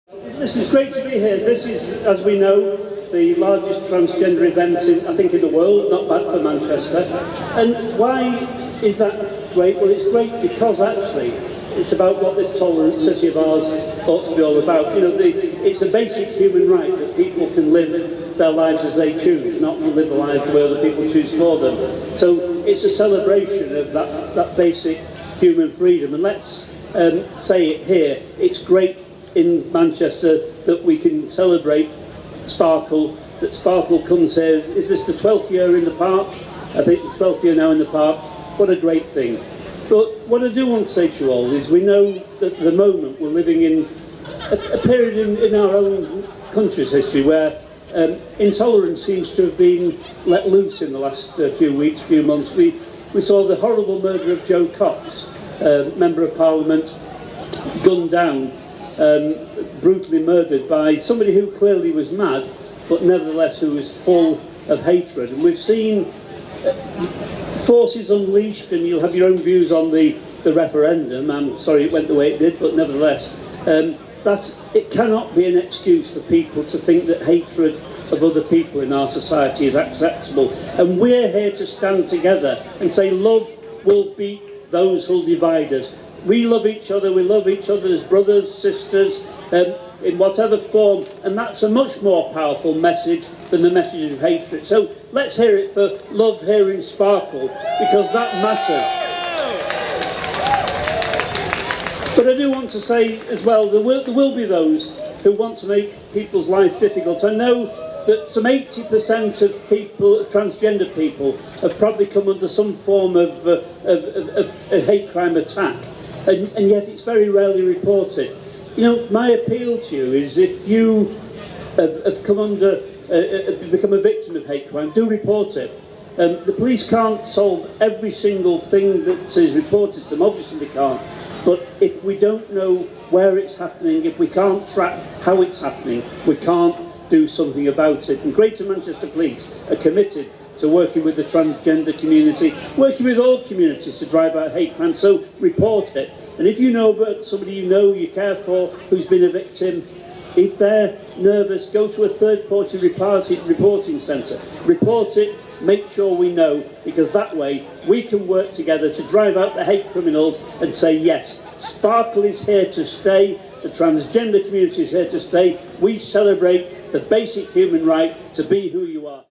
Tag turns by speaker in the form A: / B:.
A: Listen, it's great to be here. This is, as we know, the largest transgender event in the world, not bad for Manchester. And why is that great? Well, it's great because actually it's about what this tolerant city of ours ought to be all about. You know, it's a basic human right that people can live their lives as they choose, not live the lives the way other people choose for them. So it's a celebration of that basic human freedom. And let's say it here, it's great in Manchester that we can celebrate Sparkle, that Sparkle comes here. Is this the 12th year in the park? I think the 12th year now in the park. What a great thing. But what I do want to say to you all is we know that at the moment we're living in a period in our own country's history where intolerance seems to have been let loose in the last few weeks, few months. We saw the horrible murder of Joe Cox, Member of Parliament, gunned down, brutally murdered by somebody who clearly was mad, but nevertheless who was full of hatred. And we've seen forces unleashed, and you'll have your own views on the referendum. I'm sorry it went the way it did, but nevertheless, that it cannot be an excuse for people to think that hatred of other people in our society is acceptable. And we're here to stand together and say love will beat those who'll divide us. We love each other as brothers, sisters, in whatever form, and that's a much more powerful message than the message of hatred. So let's hear it for love here in Sparkle, because that matters. But I do want to say as well, there will be those who want to make people's life difficult. I know that some 80% of people, transgender people, have probably come under some form of a hate crime attack. And yet it's very rarely reported. You know, my appeal to you is if you have come under, become a victim of hate crime, do report it. The police can't solve every single thing that is reported to them, obviously they can't. But if we don't know where it's happening, if we can't track how it's happening, we can't do something about it. And Greater Manchester Police are committed to working with the transgender community, working with all communities to drive out hate crime, so report it. And if you know about somebody you know, you care for, who's been a victim, if they're nervous, go to a third-party reporting centre. Report it, make sure we know, because that way we can work together to drive out the hate criminals and say, yes, Sparkle is here to stay, the transgender community is here to stay. We celebrate the basic human right to be who you are.